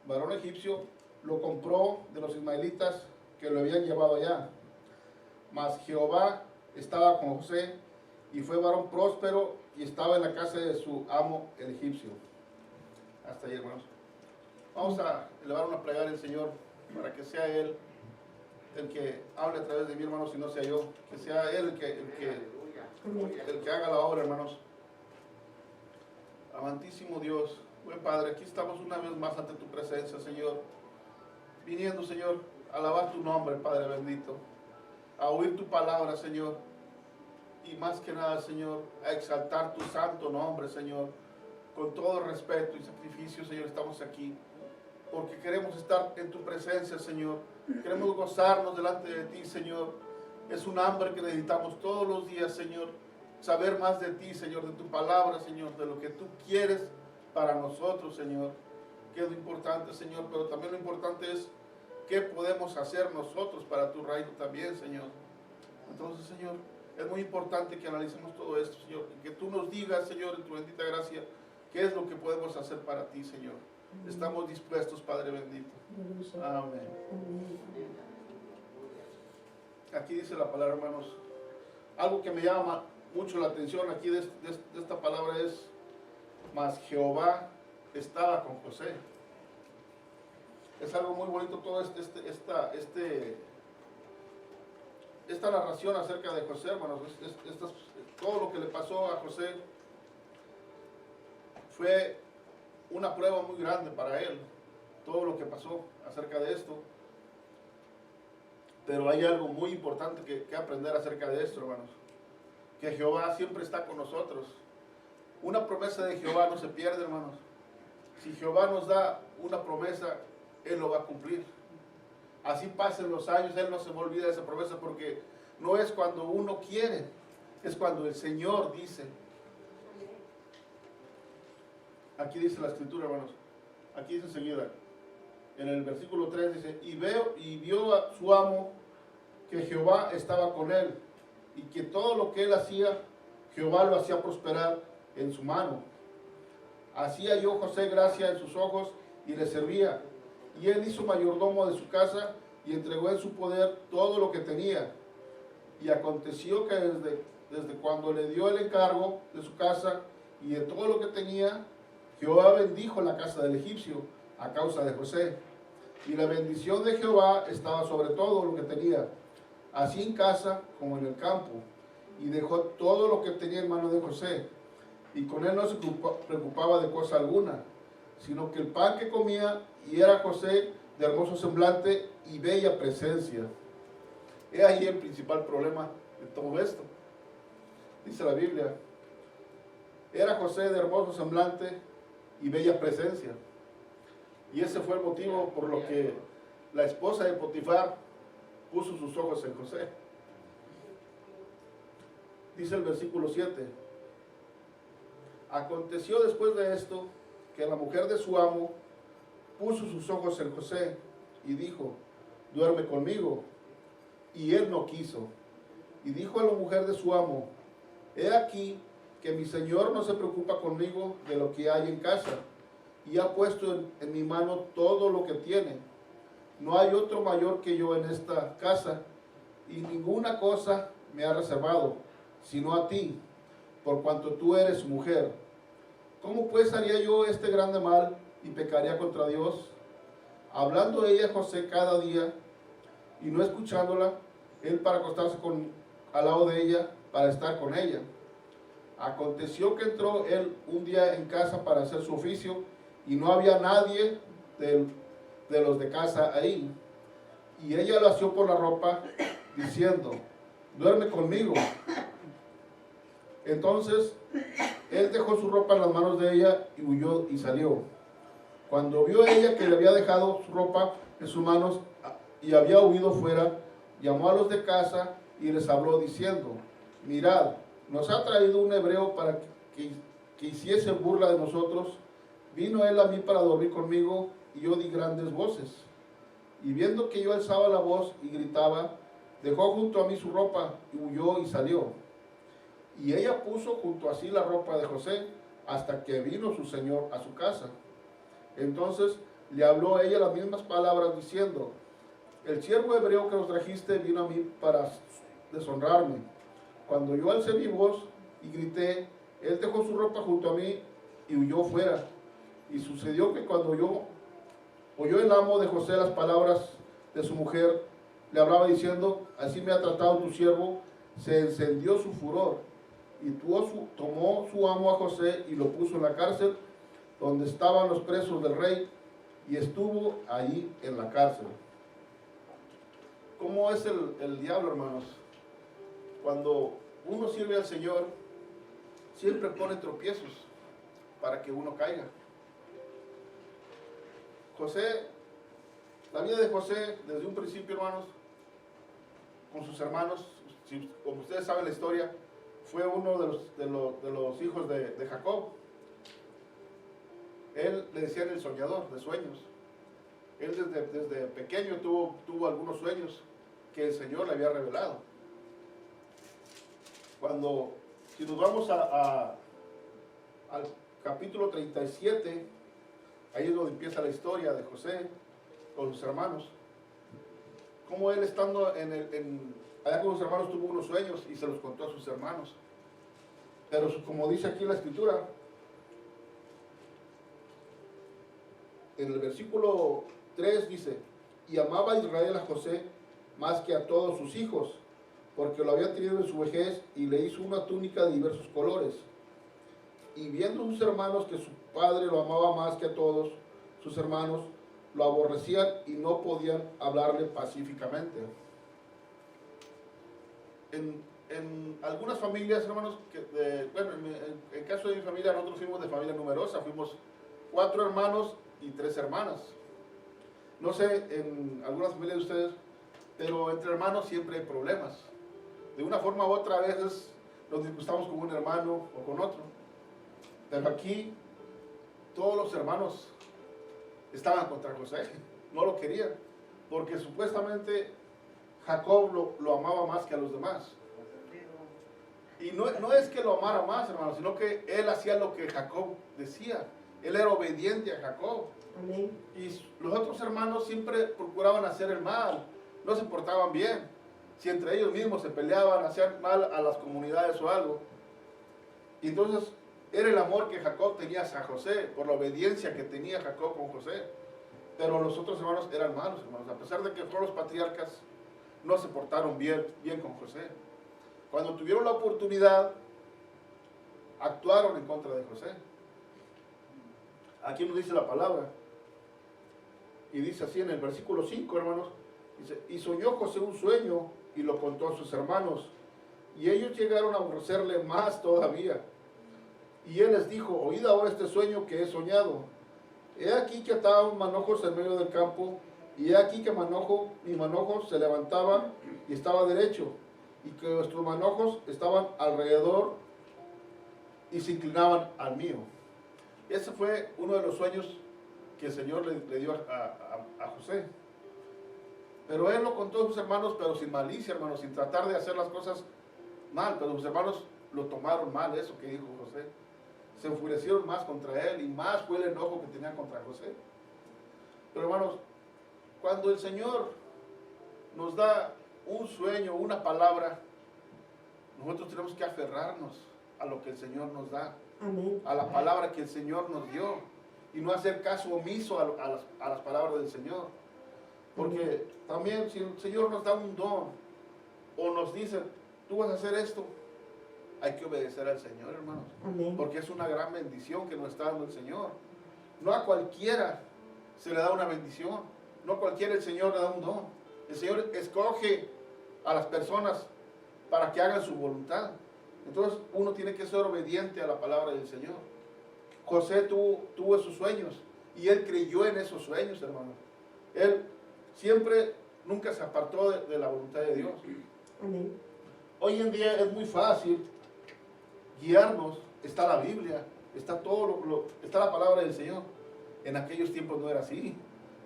varón egipcio, lo compró de los ismaelitas que lo habían llevado allá. Mas Jehová estaba con José, y fue varón próspero, y estaba en la casa de su amo el egipcio. Hasta ahí, hermanos. Vamos a elevar una plegaria al Señor para que sea Él el que hable a través de mí, hermanos, y no sea yo. Que sea Él el que haga la obra, hermanos. Amantísimo Dios, buen Padre, aquí estamos una vez más ante tu presencia, Señor. Viniendo, Señor, a alabar tu nombre, Padre bendito. A oír tu palabra, Señor. Y más que nada, Señor, a exaltar tu santo nombre, Señor. Con todo respeto y sacrificio, Señor, estamos aquí. Porque queremos estar en tu presencia, Señor. Queremos gozarnos delante de ti, Señor. Es un hambre que necesitamos todos los días, Señor. Saber más de ti, Señor, de tu palabra, Señor, de lo que tú quieres para nosotros, Señor. Que es lo importante, Señor, pero también lo importante es qué podemos hacer nosotros para tu reino también, Señor. Entonces, Señor, es muy importante que analicemos todo esto, Señor. Y que tú nos digas, Señor, en tu bendita gracia, qué es lo que podemos hacer para ti, Señor. Estamos dispuestos, Padre bendito. Amén. Aquí dice la palabra, hermanos. Algo que me llama mucho la atención aquí de esta palabra es: mas Jehová estaba con José. Es algo muy bonito todo esta narración acerca de José, hermanos. Todo lo que le pasó a José fue una prueba muy grande para él, todo lo que pasó acerca de esto. Pero hay algo muy importante que aprender acerca de esto, hermanos. Que Jehová siempre está con nosotros. Una promesa de Jehová no se pierde, hermanos. Si Jehová nos da una promesa, Él lo va a cumplir. Así pasen los años, Él no se va a olvidar de esa promesa, porque no es cuando uno quiere, es cuando el Señor dice. Aquí dice la escritura, hermanos. Aquí dice enseguida, en el versículo 3 dice: y vio a su amo que Jehová estaba con él, y que todo lo que él hacía, Jehová lo hacía prosperar en su mano. Así halló José gracia en sus ojos, y le servía. Y él hizo mayordomo de su casa, y entregó en su poder todo lo que tenía. Y aconteció que desde cuando le dio el encargo de su casa y de todo lo que tenía, Jehová bendijo la casa del egipcio a causa de José. Y la bendición de Jehová estaba sobre todo lo que tenía, así en casa como en el campo. Y dejó todo lo que tenía en mano de José. Y con él no se preocupaba de cosa alguna, sino que el pan que comía, y era José de hermoso semblante y bella presencia. He ahí el principal problema de todo esto. Dice la Biblia: era José de hermoso semblante y bella presencia. Y ese fue el motivo por lo que la esposa de Potifar puso sus ojos en José. Dice el versículo 7: aconteció después de esto que la mujer de su amo puso sus ojos en José y dijo: duerme conmigo. Y él no quiso. Y dijo a la mujer de su amo: he aquí que mi señor no se preocupa conmigo de lo que hay en casa, y ha puesto en mi mano todo lo que tiene. No hay otro mayor que yo en esta casa, y ninguna cosa me ha reservado, sino a ti, por cuanto tú eres su mujer. ¿Cómo pues haría yo este grande mal y pecaría contra Dios? Hablando ella a José cada día, y no escuchándola, él para acostarse al lado de ella, para estar con ella. Aconteció que entró él un día en casa para hacer su oficio, y no había nadie de los de casa ahí. Y ella lo asió por la ropa, diciendo: duerme conmigo. Entonces él dejó su ropa en las manos de ella, y huyó y salió. Cuando vio ella que le había dejado su ropa en sus manos y había huido fuera, llamó a los de casa y les habló diciendo: mirad, nos ha traído un hebreo para que hiciese burla de nosotros. Vino él a mí para dormir conmigo, y yo di grandes voces. Y viendo que yo alzaba la voz y gritaba, dejó junto a mí su ropa, y huyó y salió. Y ella puso junto a sí la ropa de José, hasta que vino su señor a su casa. Entonces le habló a ella las mismas palabras diciendo: el siervo hebreo que nos trajiste vino a mí para deshonrarme. Cuando yo alcé mi voz y grité, él dejó su ropa junto a mí y huyó fuera. Y sucedió que cuando oyó el amo de José las palabras de su mujer, le hablaba diciendo: así me ha tratado tu siervo. Se encendió su furor y tomó su amo a José y lo puso en la cárcel donde estaban los presos del rey, y estuvo ahí en la cárcel. ¿Cómo es el diablo, hermanos? Cuando uno sirve al Señor, siempre pone tropiezos para que uno caiga. José, la vida de José, desde un principio, hermanos, con sus hermanos, como ustedes saben la historia, fue uno de los hijos de Jacob. Él le decían el soñador de sueños. Él desde pequeño tuvo algunos sueños que el Señor le había revelado. Si nos vamos al capítulo 37, ahí es donde empieza la historia de José con sus hermanos. Como él estando allá con sus hermanos tuvo unos sueños y se los contó a sus hermanos. Pero como dice aquí la escritura, en el versículo 3 dice: y amaba a Israel a José más que a todos sus hijos, porque lo había tenido en su vejez, y le hizo una túnica de diversos colores. Y viendo sus hermanos que su padre lo amaba más que a todos sus hermanos, lo aborrecían y no podían hablarle pacíficamente. En algunas familias, hermanos, en el caso de mi familia, nosotros fuimos de familia numerosa, fuimos 4 hermanos y 3 hermanas. No sé, en algunas familias de ustedes, pero entre hermanos siempre hay problemas. De una forma u otra, a veces nos disgustamos con un hermano o con otro. Pero aquí, todos los hermanos estaban contra José, no lo querían, porque supuestamente Jacob lo amaba más que a los demás. Y no es que lo amara más, hermanos, sino que él hacía lo que Jacob decía. Él era obediente a Jacob. Amén. Y los otros hermanos siempre procuraban hacer el mal, no se portaban bien. Si entre ellos mismos se peleaban, hacían mal a las comunidades o algo. Y entonces era el amor que Jacob tenía hacia José, por la obediencia que tenía Jacob con José. Pero los otros hermanos eran malos, hermanos. A pesar de que fueron los patriarcas, no se portaron bien con José. Cuando tuvieron la oportunidad, actuaron en contra de José. Aquí nos dice la palabra. Y dice así en el versículo 5, hermanos. Dice: y soñó José un sueño y lo contó a sus hermanos. Y ellos llegaron a aborrecerle más todavía. Y él les dijo: oíd ahora este sueño que he soñado. He aquí que ataban manojos en medio del campo, y he aquí que mi manojo se levantaba y estaba derecho, y que nuestros manojos estaban alrededor y se inclinaban al mío. Ese fue uno de los sueños que el Señor le dio a José. Pero él lo contó a sus hermanos, pero sin malicia, hermanos, sin tratar de hacer las cosas mal. Pero sus hermanos lo tomaron mal, eso que dijo José. Se enfurecieron más contra él, y más fue el enojo que tenían contra José. Pero, hermanos, cuando el Señor nos da un sueño, una palabra, nosotros tenemos que aferrarnos a lo que el Señor nos da. Amén. A la palabra que el Señor nos dio, y no hacer caso omiso a las palabras del Señor. Porque también si el Señor nos da un don o nos dice: tú vas a hacer esto, hay que obedecer al Señor, hermanos. Amén. Porque es una gran bendición que nos está dando el Señor. No a cualquiera se le da una bendición, no a cualquiera el Señor le da un don. El Señor escoge a las personas para que hagan su voluntad. Entonces uno tiene que ser obediente a la palabra del Señor. José tuvo esos sueños, y él creyó en esos sueños, hermano. Él siempre, nunca se apartó de la voluntad de Dios. Amén. Hoy en día es muy fácil guiarnos. Está la Biblia, está está la palabra del Señor. En aquellos tiempos no era así.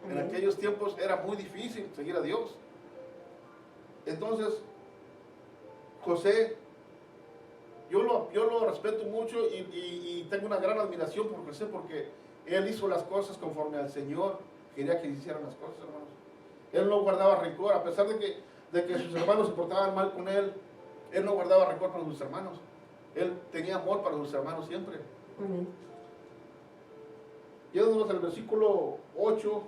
En Amén. aquellos tiempos era muy difícil seguir a Dios. Entonces, José, yo lo respeto mucho, y tengo una gran admiración por José, porque él hizo las cosas conforme al Señor quería que hicieran las cosas, hermanos. Él no guardaba rencor, a pesar de que sus hermanos se portaban mal con él. Él no guardaba rencor para sus hermanos. Él tenía amor para sus hermanos siempre. Amén. Yéndonos al versículo 8,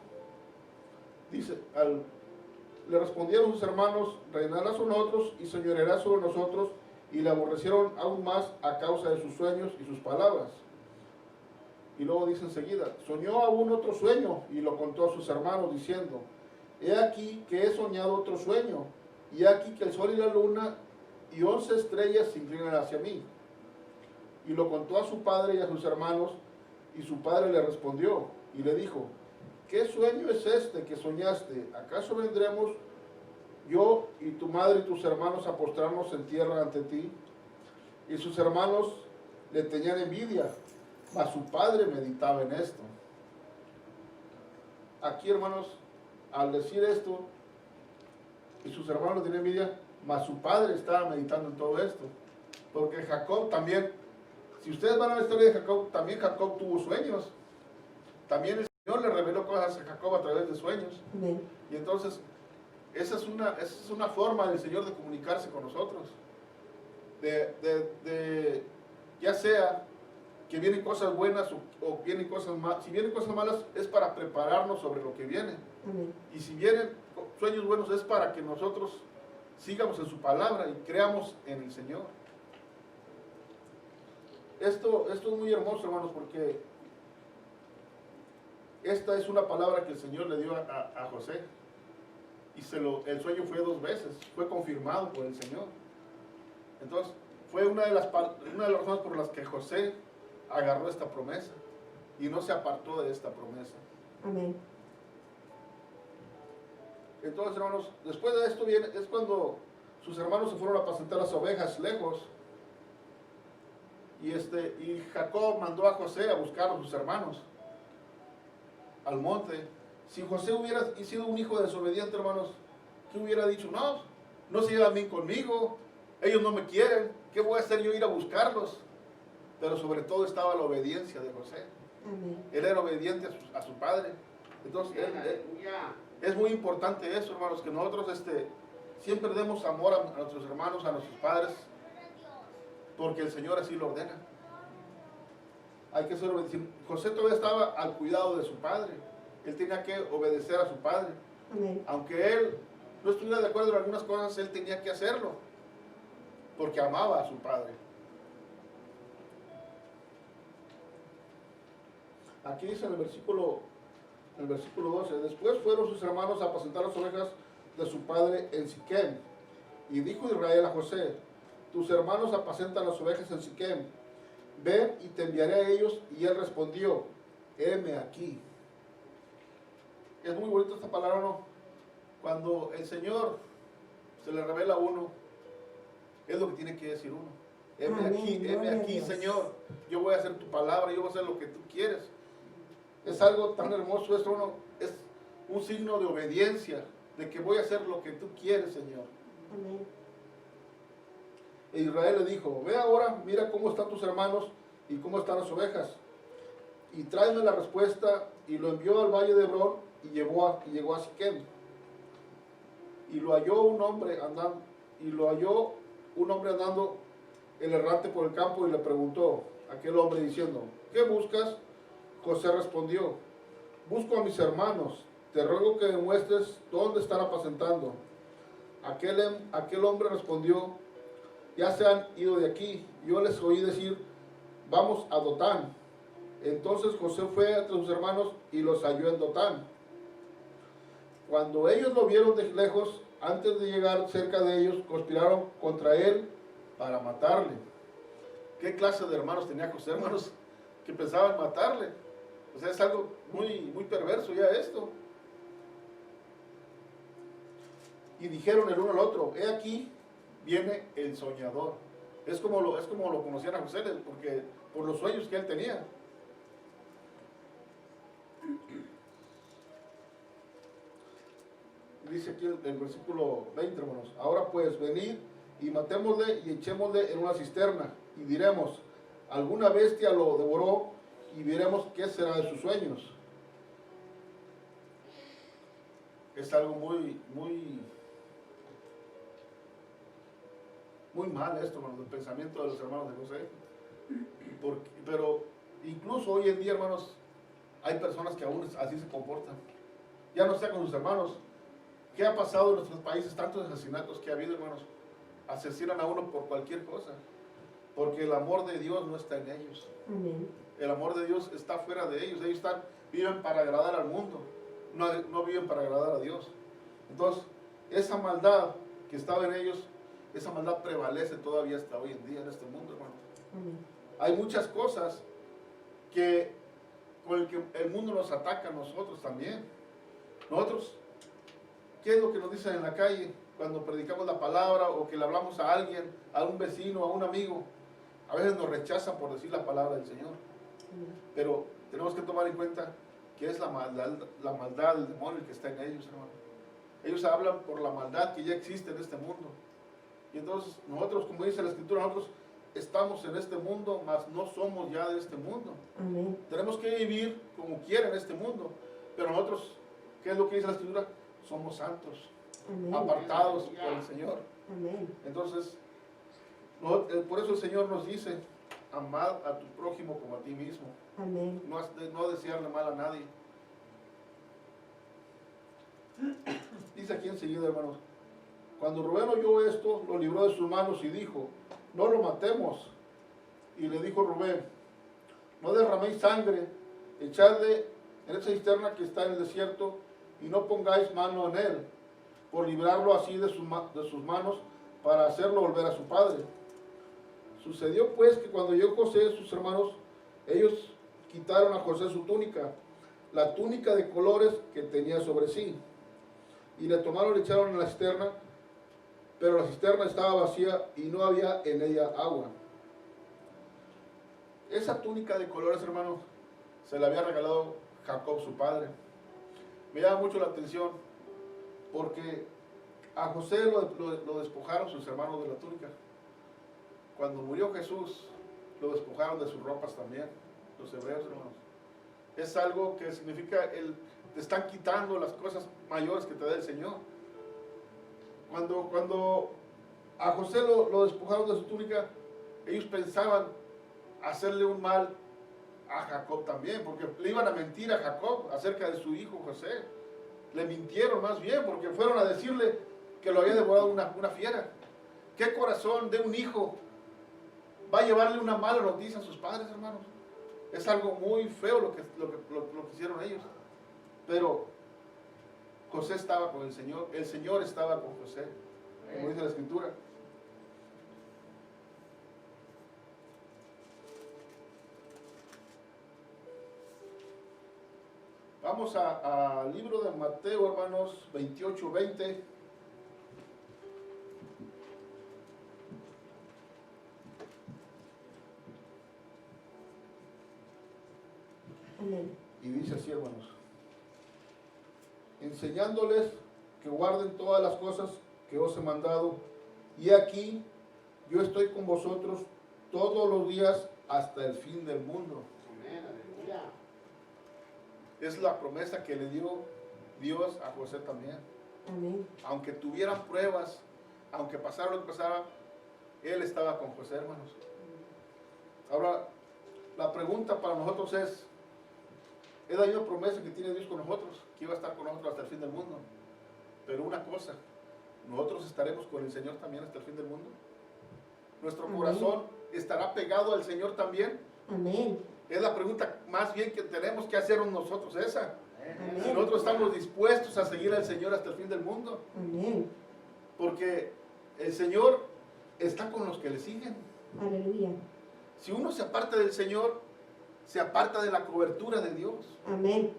dice, le respondieron sus hermanos, reinará sobre nosotros y señoreará sobre nosotros, y le aborrecieron aún más a causa de sus sueños y sus palabras. Y luego dice enseguida, soñó aún otro sueño y lo contó a sus hermanos diciendo, he aquí que he soñado otro sueño, y he aquí que el sol y la luna y 11 estrellas se inclinan hacia mí. Y lo contó a su padre y a sus hermanos, y su padre le respondió y le dijo, ¿qué sueño es este que soñaste? ¿Acaso vendremos yo y tu madre y tus hermanos a postrarnos en tierra ante ti? Y sus hermanos le tenían envidia, mas su padre meditaba en esto. Aquí, hermanos, al decir esto, y sus hermanos le tenían envidia, mas su padre estaba meditando en todo esto. Porque Jacob también, si ustedes van a la historia de Jacob, también Jacob tuvo sueños. También el Señor le reveló cosas a Jacob a través de sueños. Amén. Y entonces, esa es una forma del Señor de comunicarse con nosotros. Ya sea que vienen cosas buenas o vienen cosas malas. Si vienen cosas malas es para prepararnos sobre lo que viene. Amén. Y si vienen sueños buenos es para que nosotros sigamos en su palabra y creamos en el Señor. Esto es muy hermoso, hermanos, porque esta es una palabra que el Señor le dio a José. Y el sueño fue 2 veces, fue confirmado por el Señor. Entonces, fue una de las razones por las que José agarró esta promesa y no se apartó de esta promesa. Amén. Entonces, hermanos, después de esto es cuando sus hermanos se fueron a apacentar las ovejas lejos. Y Jacob mandó a José a buscar a sus hermanos al monte. Si José hubiera sido un hijo desobediente, hermanos, ¿qué hubiera dicho? No se llevan bien conmigo, ellos no me quieren, ¿qué voy a hacer yo ir a buscarlos? Pero sobre todo estaba la obediencia de José. Amén. Él era obediente a su padre. Entonces, es muy importante eso, hermanos, que nosotros siempre demos amor a nuestros hermanos, a nuestros padres, porque el Señor así lo ordena. Hay que ser obediente. José todavía estaba al cuidado de su padre. Él tenía que obedecer a su padre. Amén. Aunque él no estuviera de acuerdo en algunas cosas, él tenía que hacerlo, porque amaba a su padre. Aquí dice en el versículo 12, después fueron sus hermanos a apacentar las ovejas de su padre en Siquem. Y dijo Israel a José, tus hermanos apacentan las ovejas en Siquem, ven y te enviaré a ellos. Y él respondió, heme aquí. Es muy bonita esta palabra, ¿no? Cuando el Señor se le revela a uno, es lo que tiene que decir uno. Heme aquí, Señor. Yo voy a hacer tu palabra, yo voy a hacer lo que tú quieres. Es algo tan hermoso esto, ¿no? Es un signo de obediencia, de que voy a hacer lo que tú quieres, Señor. Amén. E Israel le dijo, ve ahora, mira cómo están tus hermanos y cómo están las ovejas. Y tráeme la respuesta. Y lo envió al valle de Hebrón y llegó a Siquem. Y lo halló un hombre andando el errante por el campo, y le preguntó a aquel hombre diciendo, ¿qué buscas? José respondió, busco a mis hermanos, te ruego que me muestres dónde están apacentando. Aquel hombre respondió, ya se han ido de aquí, yo les oí decir, vamos a Dotán. Entonces José fue entre sus hermanos y los halló en Dotán. Cuando ellos lo vieron de lejos, antes de llegar cerca de ellos, conspiraron contra él para matarle. ¿Qué clase de hermanos tenía José, hermanos? Que pensaban matarle. O sea, es algo muy, muy perverso ya esto. Y dijeron el uno al otro, he aquí viene el soñador. Es como lo conocían a José, porque por los sueños que él tenía. Dice aquí el versículo 20, hermanos, ahora pues venid y matémosle y echémosle en una cisterna y diremos, alguna bestia lo devoró y veremos qué será de sus sueños. es algo muy, muy, muy mal esto, hermanos, el pensamiento de los hermanos de José. Pero incluso hoy en día, hermanos, hay personas que aún así se comportan. Ya no sea con sus hermanos. ¿Qué ha pasado en nuestros países? Tantos asesinatos que ha habido, hermanos. Asesinan a uno por cualquier cosa. Porque el amor de Dios no está en ellos. Amén. El amor de Dios está fuera de ellos. Ellos viven para agradar al mundo. No viven para agradar a Dios. Entonces, esa maldad que estaba en ellos, esa maldad prevalece todavía hasta hoy en día en este mundo, hermano. Amén. Hay muchas cosas con el que el mundo nos ataca a nosotros también. Nosotros, ¿qué es lo que nos dicen en la calle cuando predicamos la palabra o que le hablamos a alguien, a un vecino, a un amigo? A veces nos rechazan por decir la palabra del Señor. Amén. Pero tenemos que tomar en cuenta que es la maldad del demonio el que está en ellos, hermano. Ellos hablan por la maldad que ya existe en este mundo. Y entonces nosotros, como dice la Escritura, nosotros estamos en este mundo, mas no somos ya de este mundo. Amén. Tenemos que vivir como quiera en este mundo. Pero nosotros, ¿qué es lo que dice la Escritura? Somos santos, Amén. apartados por el Señor. Amén. Entonces, por eso el Señor nos dice, amad a tu prójimo como a ti mismo. Amén. No desearle mal a nadie. Dice aquí enseguida, hermanos, cuando Rubén oyó esto, lo libró de sus manos y dijo, no lo matemos. Y le dijo Rubén, no derraméis sangre, echadle en esa cisterna que está en el desierto y no pongáis mano en él, por librarlo así de sus manos para hacerlo volver a su padre. Sucedió pues que cuando llegó José y sus hermanos, ellos quitaron a José su túnica, la túnica de colores que tenía sobre sí, y le tomaron y le echaron en la cisterna, pero la cisterna estaba vacía y no había en ella agua. Esa túnica de colores, hermanos, se la había regalado Jacob, su padre. Me llama mucho la atención porque a José lo despojaron sus hermanos de la túnica. Cuando murió Jesús, lo despojaron de sus ropas también, los hebreos, hermanos. Es algo que significa te están quitando las cosas mayores que te da el Señor. Cuando a José lo despojaron de su túnica, ellos pensaban hacerle un mal a Jacob también, porque le iban a mentir a Jacob acerca de su hijo José. Le mintieron más bien, porque fueron a decirle que lo había devorado una fiera. ¿Qué corazón de un hijo va a llevarle una mala noticia a sus padres, hermanos? Es algo muy feo lo que hicieron ellos. Pero José estaba con el Señor estaba con José, como dice la Escritura. Vamos al libro de Mateo, hermanos, 28:20. Amén. Y dice así, hermanos, enseñándoles que guarden todas las cosas que os he mandado, y aquí yo estoy con vosotros todos los días hasta el fin del mundo. Amén, aleluya. Es la promesa que le dio Dios a José también. Amén. Aunque tuvieran pruebas, aunque pasara lo que pasara, Él estaba con José, hermanos. Ahora, la pregunta para nosotros es la misma promesa que tiene Dios con nosotros, que iba a estar con nosotros hasta el fin del mundo. Pero una cosa, ¿nosotros estaremos con el Señor también hasta el fin del mundo? ¿Nuestro Amén. corazón estará pegado al Señor también? Amén. Es la pregunta más bien que tenemos que hacernos nosotros esa. Amén. Si nosotros estamos dispuestos a seguir al Señor hasta el fin del mundo. Amén. Porque el Señor está con los que le siguen. Aleluya. Si uno se aparta del Señor, se aparta de la cobertura de Dios. Amén.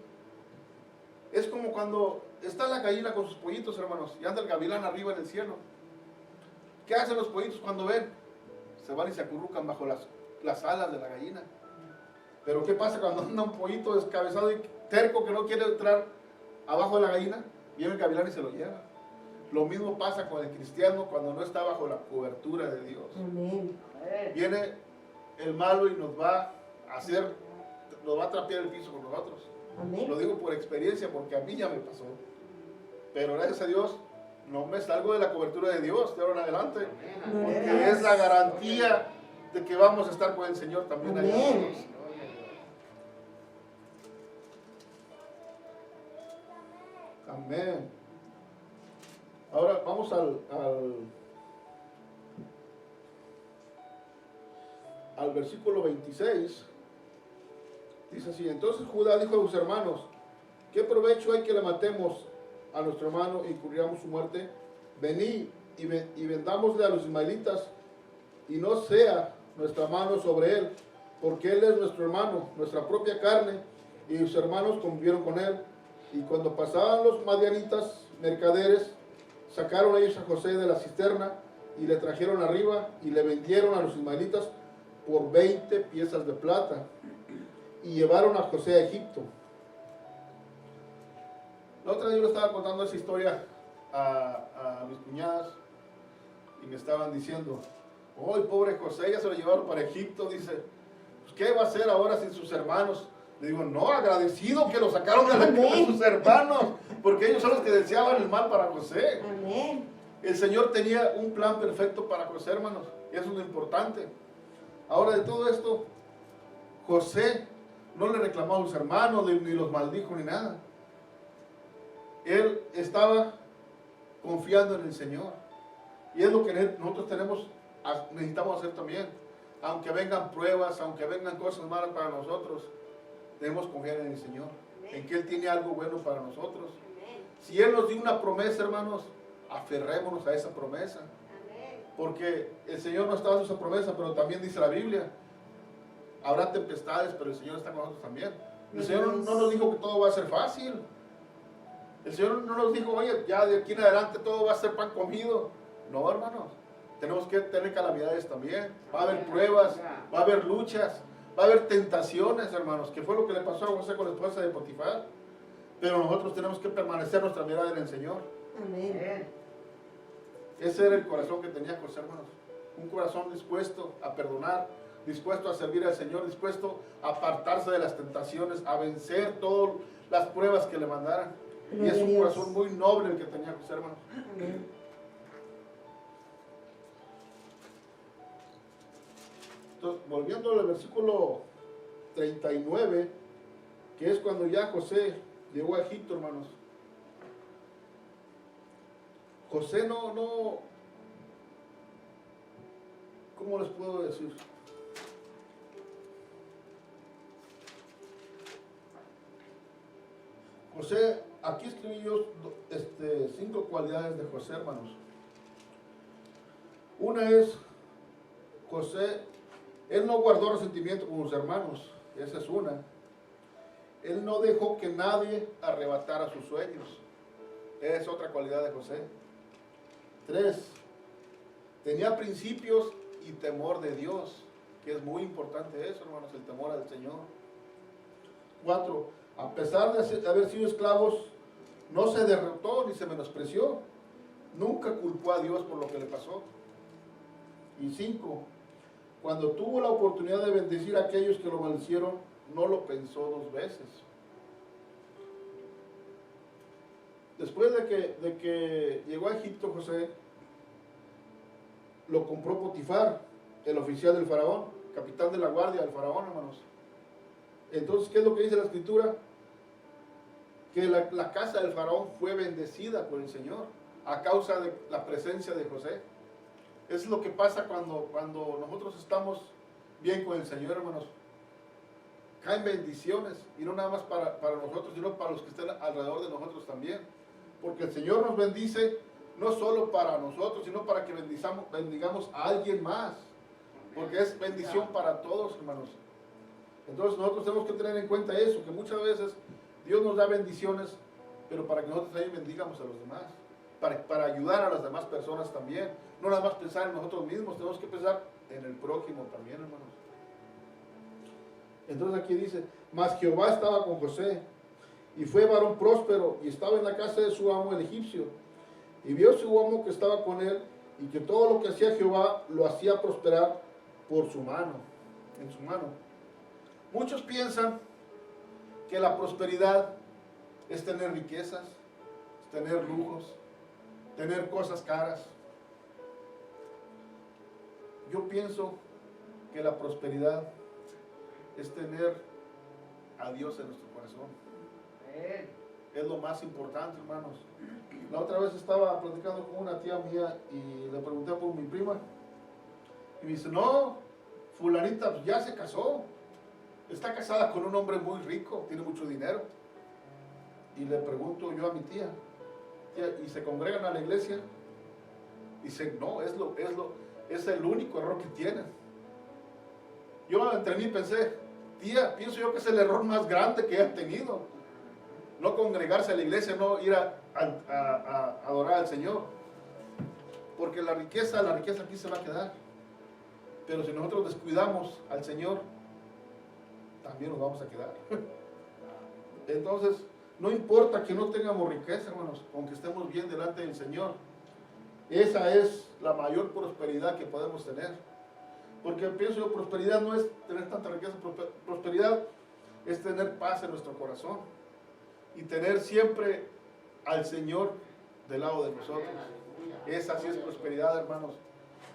Es como cuando está la gallina con sus pollitos, hermanos, y anda el gavilán arriba en el cielo. ¿Qué hacen los pollitos cuando ven? Se van y se acurrucan bajo las alas de la gallina. Pero ¿qué pasa cuando anda un pollito descabezado y terco que no quiere entrar abajo de la gallina? Viene el gavilán y se lo lleva. Lo mismo pasa con el cristiano cuando no está bajo la cobertura de Dios. Amén. Viene el malo y nos va a trapear el piso con nosotros. Amén. Lo digo por experiencia porque a mí ya me pasó. Pero gracias a Dios, no me salgo de la cobertura de Dios de ahora en adelante. Gloria a Porque Dios. es la garantía de que vamos a estar con el Señor también allá. Amén. Amén. Ahora vamos al versículo 26. Dice así: entonces Judá dijo a sus hermanos: ¿qué provecho hay que le matemos a nuestro hermano y cubramos su muerte? Venid y vendámosle a los ismaelitas, y no sea nuestra mano sobre él, porque él es nuestro hermano, nuestra propia carne. Y sus hermanos convivieron con él. Y cuando pasaban los madianitas mercaderes, sacaron ellos a José de la cisterna y le trajeron arriba y le vendieron a los ismaelitas por 20 piezas de plata. Y llevaron a José a Egipto. La otra vez yo le estaba contando esa historia a mis cuñadas y me estaban diciendo: ¡ay, pobre José, ya se lo llevaron para Egipto! Dice, pues, ¿qué va a hacer ahora sin sus hermanos? Le digo, no, agradecido que lo sacaron de la casa de sus hermanos, porque ellos son los que deseaban el mal para José. Amén. El Señor tenía un plan perfecto para José, hermanos, y eso es lo importante. Ahora, de todo esto, José no le reclamó a sus hermanos, ni los maldijo, ni nada. Él estaba confiando en el Señor. Y es lo que nosotros necesitamos hacer también. Aunque vengan pruebas, aunque vengan cosas malas para nosotros, debemos confiar en el Señor, en que Él tiene algo bueno para nosotros. Si Él nos dio una promesa, hermanos, aferrémonos a esa promesa. Porque el Señor nos está dando esa promesa, pero también dice la Biblia: habrá tempestades, pero el Señor está con nosotros también. El Señor no nos dijo que todo va a ser fácil. El Señor no nos dijo, oye, ya de aquí en adelante todo va a ser pan comido. No, hermanos. Tenemos que tener calamidades también. Va a haber pruebas, va a haber luchas, va a haber tentaciones, hermanos, que fue lo que le pasó a José con la esposa de Potifar. Pero nosotros tenemos que permanecer nuestra mirada en el Señor. Amén. Ese era el corazón que tenía José, hermanos. Un corazón dispuesto a perdonar, dispuesto a servir al Señor, dispuesto a apartarse de las tentaciones, a vencer todas las pruebas que le mandaran. Y es un corazón muy noble el que tenía José, hermanos. Amén. Entonces, volviendo al versículo 39, que es cuando ya José llegó a Egipto, hermanos. José no, ¿cómo les puedo decir? José, aquí escribí yo 5 cualidades de José, hermanos. Una es, José, él no guardó resentimiento con sus hermanos, esa es una. Él no dejó que nadie arrebatara sus sueños, esa es otra cualidad de José. 3, tenía principios y temor de Dios, que es muy importante eso, hermanos, el temor al Señor. 4, a pesar de haber sido esclavos, no se derrotó ni se menospreció, nunca culpó a Dios por lo que le pasó. Y 5, cuando tuvo la oportunidad de bendecir a aquellos que lo maldicieron, no lo pensó 2 veces. Después de que llegó a Egipto José, lo compró Potifar, el oficial del faraón, capitán de la guardia del faraón, hermanos. Entonces, ¿qué es lo que dice la escritura? Que la casa del faraón fue bendecida por el Señor a causa de la presencia de José. Eso es lo que pasa cuando nosotros estamos bien con el Señor, hermanos. Caen bendiciones, y no nada más para nosotros, sino para los que estén alrededor de nosotros también. Porque el Señor nos bendice no solo para nosotros, sino para que bendigamos a alguien más. Porque es bendición para todos, hermanos. Entonces nosotros tenemos que tener en cuenta eso, que muchas veces Dios nos da bendiciones, pero para que nosotros también bendigamos a los demás. Para ayudar a las demás personas también. No nada más pensar en nosotros mismos, tenemos que pensar en el prójimo también, hermanos. Entonces aquí dice, mas Jehová estaba con José, y fue varón próspero, y estaba en la casa de su amo el egipcio. Y vio su amo que estaba con él, y que todo lo que hacía Jehová lo hacía prosperar por su mano, en su mano. Muchos piensan que la prosperidad es tener riquezas, es tener lujos, tener cosas caras. Yo pienso que la prosperidad es tener a Dios en nuestro corazón. Es lo más importante, hermanos. La otra vez estaba platicando con una tía mía y le pregunté por mi prima. Y me dice, no, fulanita pues, ya se casó. Está casada con un hombre muy rico, tiene mucho dinero. Y le pregunto yo a mi tía, ¿y se congregan a la iglesia? Dice, no, es el único error que tienen. Yo entre mí pensé, tía, pienso yo que es el error más grande que he tenido. No congregarse a la iglesia, no ir a adorar al Señor. Porque la riqueza aquí se va a quedar. Pero si nosotros descuidamos al Señor, también nos vamos a quedar. Entonces, no importa que no tengamos riqueza, hermanos, aunque estemos bien delante del Señor. Esa es la mayor prosperidad que podemos tener. Porque pienso yo, prosperidad no es tener tanta riqueza, prosperidad es tener paz en nuestro corazón y tener siempre al Señor del lado de nosotros. Esa sí es prosperidad, hermanos.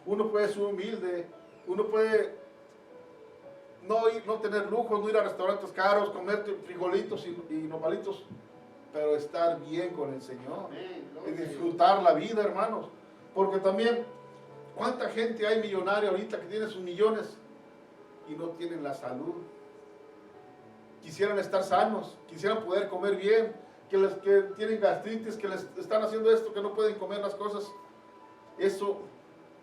Uno puede ser humilde, uno puede no tener lujos, no ir a restaurantes caros, comer frijolitos y nopalitos, pero estar bien con el Señor y disfrutar la vida, hermanos. Porque también, ¿cuánta gente hay millonaria ahorita que tiene sus millones y no tienen la salud? Quisieran estar sanos, quisieran poder comer bien, que tienen gastritis, que les están haciendo esto, que no pueden comer las cosas. Eso,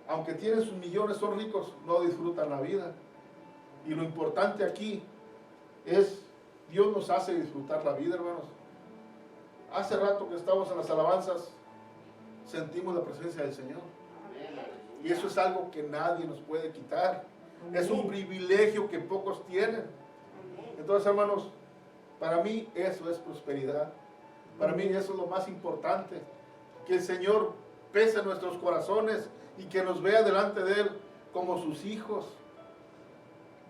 aunque tienen sus millones, son ricos, no disfrutan la vida. Y lo importante aquí es, Dios nos hace disfrutar la vida, hermanos. Hace rato que estamos en las alabanzas, sentimos la presencia del Señor. Y eso es algo que nadie nos puede quitar. Es un privilegio que pocos tienen. Entonces, hermanos, para mí eso es prosperidad. Para mí eso es lo más importante. Que el Señor pese nuestros corazones y que nos vea delante de Él como sus hijos.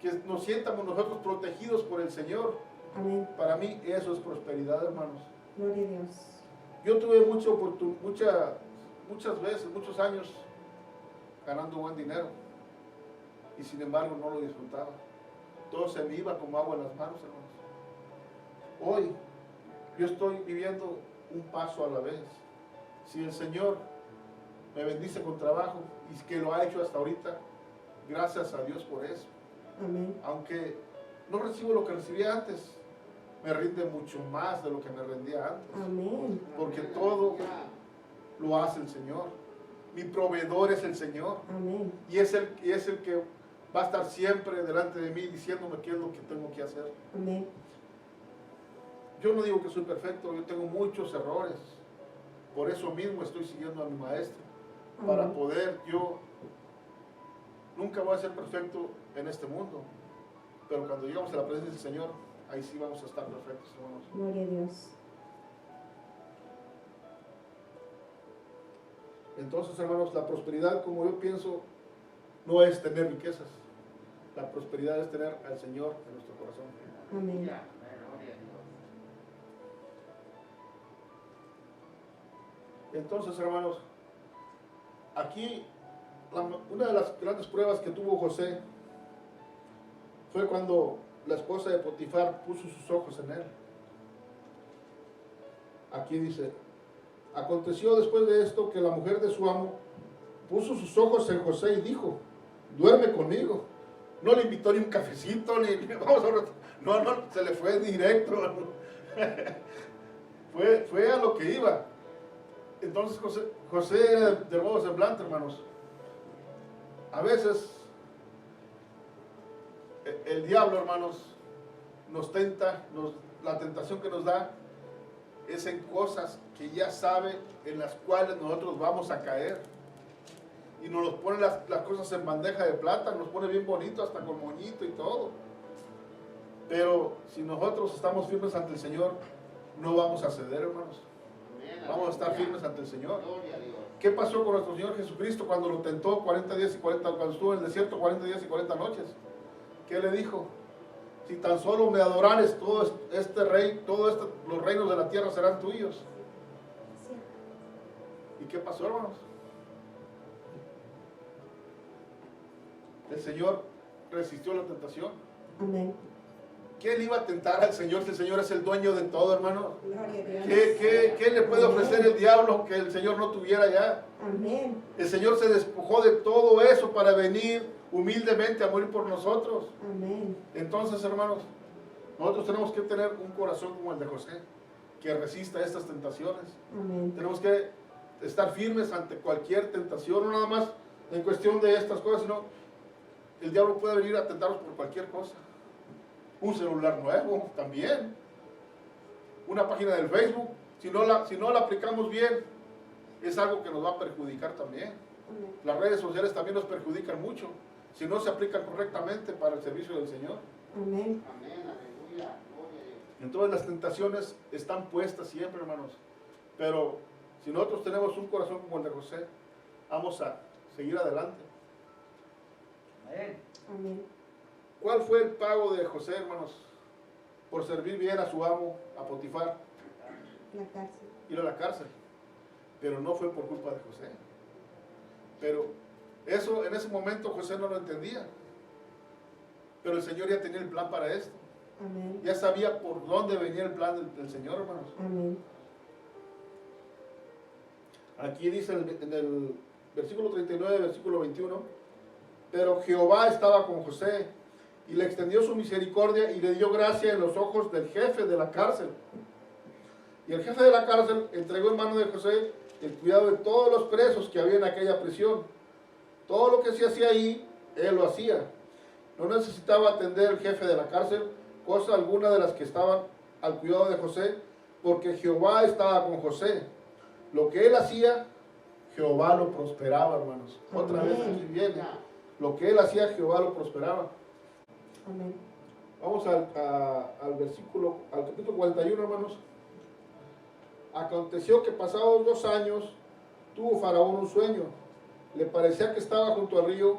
Que nos sientamos nosotros protegidos por el Señor. Amén. Para mí eso es prosperidad, hermanos. Gloria a Dios. Yo tuve muchas veces, muchos años ganando buen dinero y sin embargo no lo disfrutaba. Todo se me iba como agua en las manos, hermanos. Hoy yo estoy viviendo un paso a la vez. Si el Señor me bendice con trabajo y que lo ha hecho hasta ahorita, gracias a Dios por eso. Amén. Aunque no recibo lo que recibía antes, me rinde mucho más de lo que me rendía antes. Amén. Porque todo lo hace el Señor. Mi proveedor es el Señor. Amén. Y es el que va a estar siempre delante de mí diciéndome qué es lo que tengo que hacer. Amén. Yo no digo que soy perfecto, yo tengo muchos errores. Por eso mismo estoy siguiendo a mi maestro. Para Amén. poder nunca voy a ser perfecto en este mundo. Pero cuando llegamos a la presencia del Señor, ahí sí vamos a estar perfectos, hermanos. Gloria a Dios. Entonces, hermanos, la prosperidad, como yo pienso, no es tener riquezas. La prosperidad es tener al Señor en nuestro corazón. Amén. Entonces, hermanos, aquí una de las grandes pruebas que tuvo José fue cuando la esposa de Potifar puso sus ojos en él. Aquí dice, aconteció después de esto que la mujer de su amo puso sus ojos en José y dijo, duerme conmigo. No le invitó ni un cafecito, ni vamos a no, se le fue directo. fue a lo que iba. Entonces José era de nuevo semblante, hermanos. A veces el diablo, hermanos, nos tenta, la tentación que nos da es en cosas que ya sabe en las cuales nosotros vamos a caer. Y nos pone las cosas en bandeja de plata, nos pone bien bonito, hasta con moñito y todo. Pero si nosotros estamos firmes ante el Señor, no vamos a ceder, hermanos. Vamos a estar firmes ante el Señor. ¿Qué pasó con nuestro Señor Jesucristo cuando lo tentó 40 días y 40, cuando estuvo en el desierto 40 días y 40 noches? ¿Qué le dijo? Si tan solo me adorares, todo este rey, los reinos de la tierra serán tuyos. ¿Y qué pasó, hermanos? El Señor resistió la tentación. Amén. ¿Quién iba a tentar al Señor si el Señor es el dueño de todo, hermano? Gloria a Dios. ¿Qué le puede ofrecer el diablo que el Señor no tuviera ya? Amén. El Señor se despojó de todo eso para venir humildemente a morir por nosotros. Amén. Entonces, hermanos, nosotros tenemos que tener un corazón como el de José, que resista estas tentaciones. Amén. Tenemos que estar firmes ante cualquier tentación, no nada más en cuestión de estas cosas, sino el diablo puede venir a tentarnos por cualquier cosa. Un celular nuevo también, una página del Facebook, si no la aplicamos bien, es algo que nos va a perjudicar también. Amén. Las redes sociales también nos perjudican mucho, si no se aplican correctamente para el servicio del Señor. Amén. Amén, aleluya, gloria a Dios. Entonces las tentaciones están puestas siempre, hermanos, pero si nosotros tenemos un corazón como el de José, vamos a seguir adelante. Amén. Amén. ¿Cuál fue el pago de José, hermanos, por servir bien a su amo, a Potifar, La cárcel. ir a la cárcel? Pero no fue por culpa de José. Pero eso en ese momento José no lo entendía. Pero el Señor ya tenía el plan para esto. Amén. Ya sabía por dónde venía el plan del Señor, hermanos. Amén. Aquí dice en el versículo 39, versículo 21, pero Jehová estaba con José y le extendió su misericordia y le dio gracia en los ojos del jefe de la cárcel. Y el jefe de la cárcel entregó en mano de José el cuidado de todos los presos que había en aquella prisión. Todo lo que se hacía ahí, él lo hacía. No necesitaba atender el jefe de la cárcel cosa alguna de las que estaban al cuidado de José, porque Jehová estaba con José. Lo que él hacía, Jehová lo prosperaba, hermanos. Otra vez aquí viene. Lo que él hacía, Jehová lo prosperaba. Amén. Vamos al capítulo 41, hermanos. Aconteció que pasados 2 años, tuvo Faraón un sueño. Le parecía que estaba junto al río,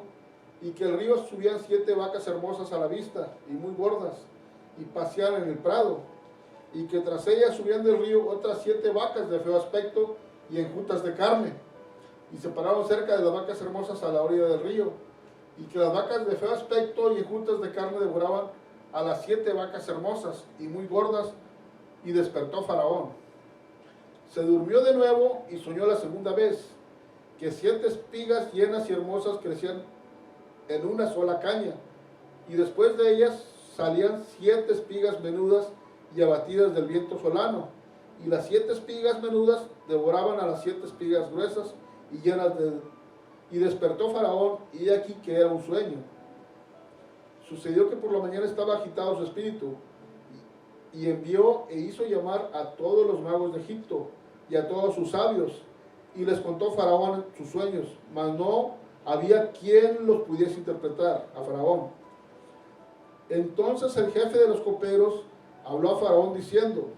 y que el río subían 7 vacas hermosas a la vista, y muy gordas, y paseaban en el prado. Y que tras ellas subían del río otras 7 vacas de feo aspecto y enjutas de carne. Y se pararon cerca de las vacas hermosas a la orilla del río. Y que las vacas de feo aspecto y enjutas de carne devoraban a las 7 vacas hermosas y muy gordas, y despertó Faraón. Se durmió de nuevo y soñó la segunda vez, que 7 espigas llenas y hermosas crecían en una sola caña, y después de ellas salían 7 espigas menudas y abatidas del viento solano, y las 7 espigas menudas devoraban a las 7 espigas gruesas y llenas de... Y despertó Faraón, y aquí que era un sueño. Sucedió que por la mañana estaba agitado su espíritu, y envió e hizo llamar a todos los magos de Egipto y a todos sus sabios, y les contó Faraón sus sueños, mas no había quien los pudiese interpretar a Faraón. Entonces el jefe de los coperos habló a Faraón diciendo: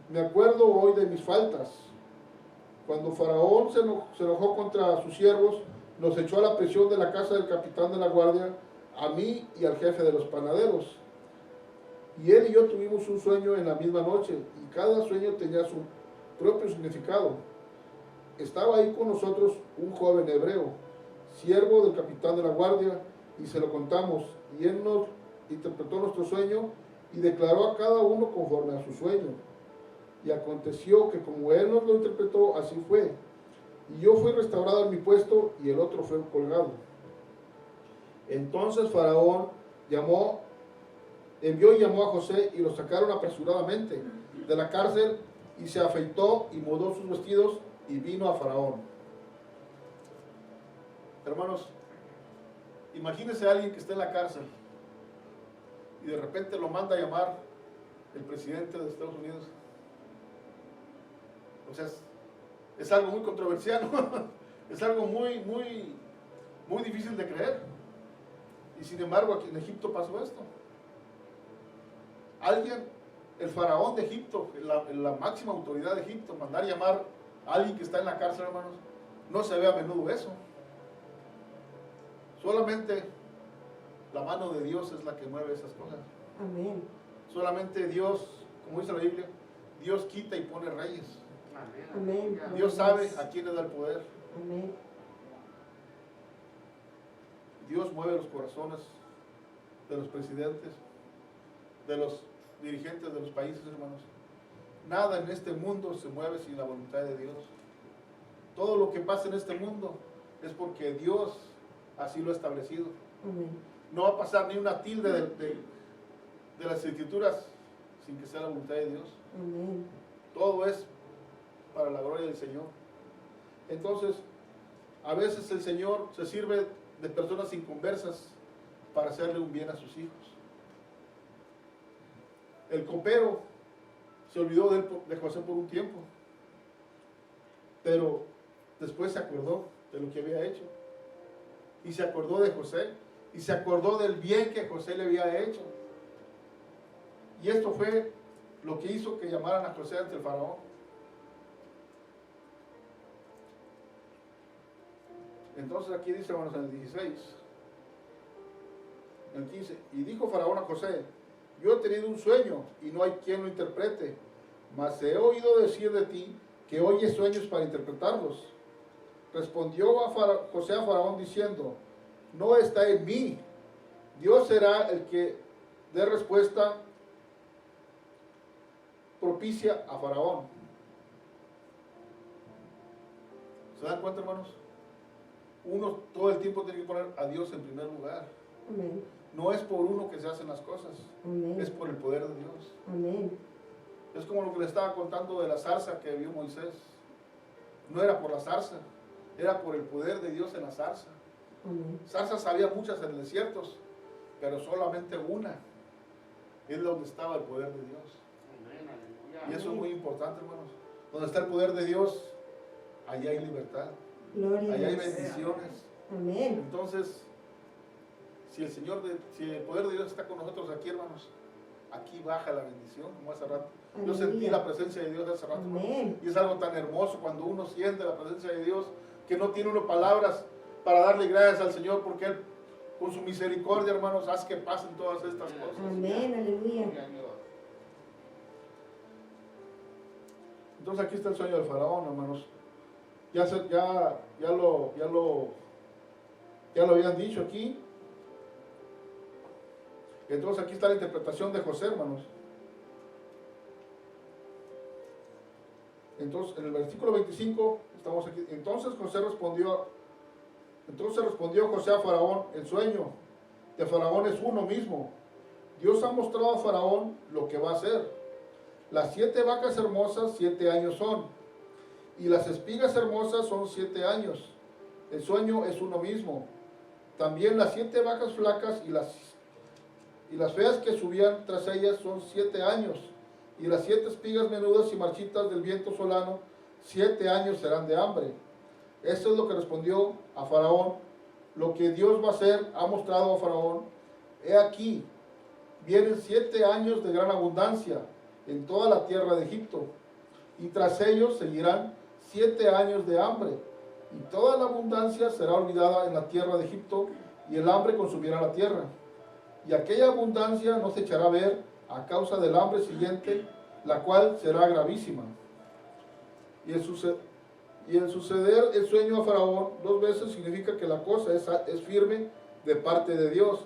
me acuerdo hoy de mis faltas. Cuando Faraón se enojó contra sus siervos, nos echó a la prisión de la casa del capitán de la guardia, a mí y al jefe de los panaderos. Y él y yo tuvimos un sueño en la misma noche, y cada sueño tenía su propio significado. Estaba ahí con nosotros un joven hebreo, siervo del capitán de la guardia, y se lo contamos, y él nos interpretó nuestro sueño y declaró a cada uno conforme a su sueño. Y aconteció que como él nos lo interpretó, así fue. Y yo fui restaurado en mi puesto, y el otro fue colgado. Entonces Faraón envió y llamó a José, y lo sacaron apresuradamente de la cárcel, y se afeitó y mudó sus vestidos y vino a Faraón. Hermanos, imagínense a alguien que está en la cárcel y de repente lo manda a llamar el presidente de Estados Unidos. O sea, es algo muy controversial, ¿no? Es algo muy difícil de creer. Y sin embargo, aquí en Egipto pasó esto. El faraón de Egipto, la máxima autoridad de Egipto, mandar llamar a alguien que está en la cárcel, hermanos, no se ve a menudo eso. Solamente la mano de Dios es la que mueve esas cosas. Amén. Solamente Dios, como dice la Biblia, Dios quita y pone reyes. Amén. Dios sabe a quién le da el poder. Amén. Dios mueve los corazones de los presidentes, de los dirigentes de los países, hermanos. Nada en este mundo se mueve sin la voluntad de Dios. Todo lo que pasa en este mundo es porque Dios así lo ha establecido. Amén. No va a pasar ni una tilde de las escrituras sin que sea la voluntad de Dios. Amén. Todo es para la gloria del Señor. Entonces, a veces el Señor se sirve de personas inconversas para hacerle un bien a sus hijos. El copero se olvidó de José por un tiempo, pero después se acordó de lo que había hecho, y se acordó de José, y se acordó del bien que José le había hecho. Y esto fue lo que hizo que llamaran a José ante el faraón. Entonces aquí dice, hermanos, en el 16, en el 15, y dijo Faraón a José: yo he tenido un sueño y no hay quien lo interprete, mas he oído decir de ti que oyes sueños para interpretarlos. Respondió José a Faraón diciendo: no está en mí, Dios será el que dé respuesta propicia a Faraón. ¿Se dan cuenta, hermanos? Uno todo el tiempo tiene que poner a Dios en primer lugar. Amén. No es por uno que se hacen las cosas, Amén. es por el poder de Dios. Amén. Es como lo que le estaba contando de la zarza que vio Moisés. No era por la zarza, era por el poder de Dios en la zarza. Amén. Zarzas había muchas en desiertos, pero solamente una es donde estaba el poder de Dios. Y eso es muy importante, hermanos. Donde está el poder de Dios, allá hay libertad, Gloria a allá hay Dios. bendiciones. Amén. Entonces, si el poder de Dios está con nosotros aquí, hermanos, aquí baja la bendición, como hace rato. Yo sentí Aleluya. la presencia de Dios hace rato, hermanos. Amén. Y es algo tan hermoso cuando uno siente la presencia de Dios, que no tiene uno palabras para darle gracias al Señor, porque Él, con su misericordia, hermanos, hace que pasen todas estas cosas. Amén. Aleluya. Entonces aquí está el sueño del faraón, hermanos. Ya lo habían dicho aquí. Entonces aquí está la interpretación de José, hermanos. Entonces en el versículo 25 estamos aquí. Entonces respondió José a Faraón: el sueño de Faraón es uno mismo. Dios ha mostrado a Faraón lo que va a hacer. Las 7 vacas hermosas 7 años son, y las espigas hermosas son 7 años. El sueño es uno mismo. También las 7 vacas flacas y las feas que subían tras ellas son 7 años. Y las 7 espigas menudas y marchitas del viento solano, 7 años serán de hambre. Eso es lo que respondió a Faraón. Lo que Dios va a hacer ha mostrado a Faraón. He aquí, vienen 7 años de gran abundancia en toda la tierra de Egipto, y tras ellos seguirán 7 años de hambre, y toda la abundancia será olvidada en la tierra de Egipto, y el hambre consumirá la tierra, y aquella abundancia no se echará a ver a causa del hambre siguiente, la cual será gravísima. Y el suceder el sueño a Faraón 2 veces significa que la cosa es firme de parte de Dios,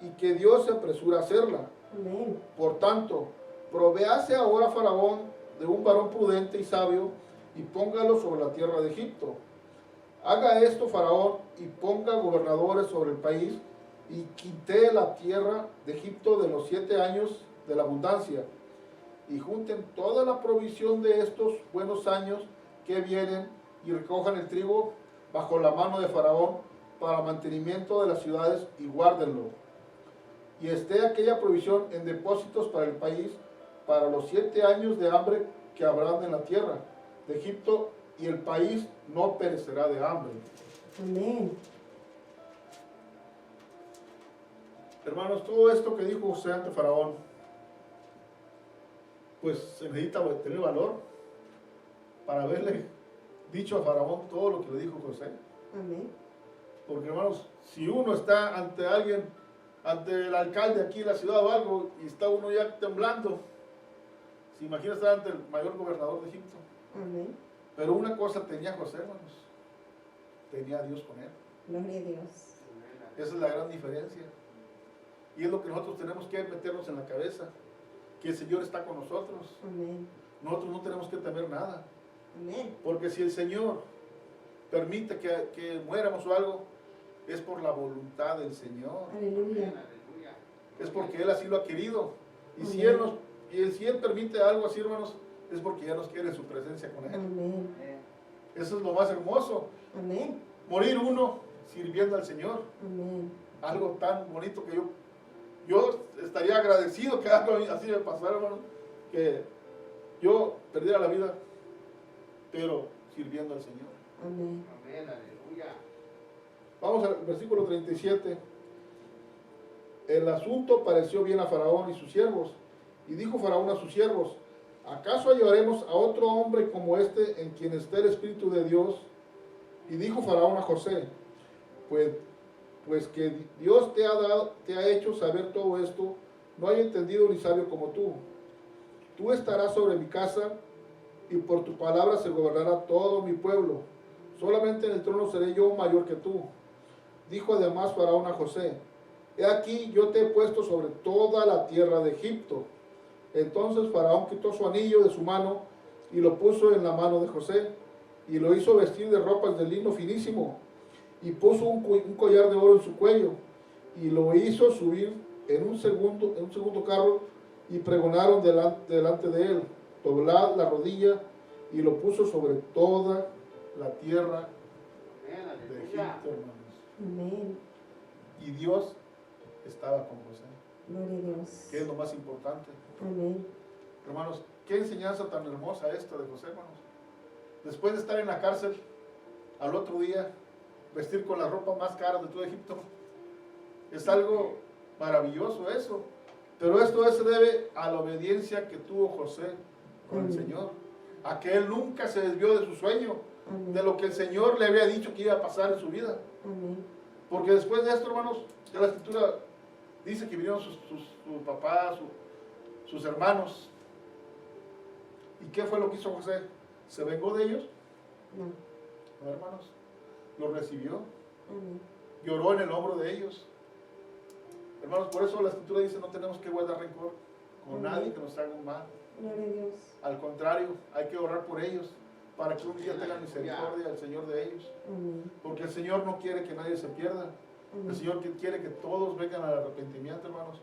y que Dios se apresura a hacerla. Amén. Por tanto, provéase ahora Faraón de un varón prudente y sabio, y póngalo sobre la tierra de Egipto. Haga esto Faraón, y ponga gobernadores sobre el país, y quite la tierra de Egipto de los 7 años de la abundancia, y junten toda la provisión de estos buenos años que vienen, y recojan el trigo bajo la mano de Faraón para mantenimiento de las ciudades, y guárdenlo. Y esté aquella provisión en depósitos para el país, para los 7 años de hambre que habrán en la tierra de Egipto, y el país no perecerá de hambre. Amén. Hermanos, todo esto que dijo José ante Faraón, pues se necesita tener valor para haberle dicho a Faraón todo lo que le dijo José. Amén. Porque, hermanos, si uno está ante alguien, ante el alcalde aquí en la ciudad o algo, y está uno ya temblando, se imagina estar ante el mayor gobernador de Egipto. Amén. Pero una cosa tenía José, hermanos. Tenía a Dios con él. Gloria a Dios. Esa es la gran diferencia. Y es lo que nosotros tenemos que meternos en la cabeza. Que el Señor está con nosotros. Amén. Nosotros no tenemos que temer nada. Amén. Porque si el Señor permite que muéramos o algo, es por la voluntad del Señor. Aleluya. Es porque Él así lo ha querido. Y si Amén. si Él permite algo así, hermanos, es porque ya nos quiere en su presencia con Él. Amén. Eso es lo más hermoso. Amén. Morir uno sirviendo al Señor. Amén. Algo tan bonito que yo estaría agradecido que algo así me pasara, hermano, que yo perdiera la vida, pero sirviendo al Señor. Amén. Amén, aleluya. Vamos al versículo 37. El asunto pareció bien a Faraón y sus siervos, y dijo Faraón a sus siervos: ¿acaso hallaremos a otro hombre como este en quien esté el Espíritu de Dios? Y dijo Faraón a José: pues que Dios te ha hecho saber todo esto, no hay entendido ni sabio como tú. Tú estarás sobre mi casa, y por tu palabra se gobernará todo mi pueblo. Solamente en el trono seré yo mayor que tú. Dijo además Faraón a José: he aquí, yo te he puesto sobre toda la tierra de Egipto. Entonces Faraón quitó su anillo de su mano y lo puso en la mano de José, y lo hizo vestir de ropas de lino finísimo, y puso un collar de oro en su cuello, y lo hizo subir en un segundo carro, y pregonaron delante de él: doblad la rodilla, y lo puso sobre toda la tierra Amén, de aleluya. Egipto, hermanos. Amén. Y Dios estaba con José, Gloria a Dios. que es lo más importante. Amén. Hermanos, qué enseñanza tan hermosa esta de José, hermanos. Después de estar en la cárcel, al otro día, vestir con la ropa más cara de todo Egipto. Es algo maravilloso eso. Pero esto se debe a la obediencia que tuvo José con el Señor. A que él nunca se desvió de su sueño, Amén. de lo que el Señor le había dicho que iba a pasar en su vida. Amén. Porque después de esto, hermanos, ya la Escritura dice que vinieron su papá, sus hermanos. ¿Y qué fue lo que hizo José? ¿Se vengó de ellos? No. No, hermanos. Lo recibió. Amén. Lloró en el hombro de ellos. Hermanos, por eso la Escritura dice: no tenemos que guardar rencor con Amén. nadie que nos haga un mal. Gloria a Dios. Al contrario, hay que orar por ellos, para que un día tengan misericordia al Señor de ellos. Amén. Porque el Señor no quiere que nadie se pierda. El Amén. Señor quiere que todos vengan al arrepentimiento, hermanos.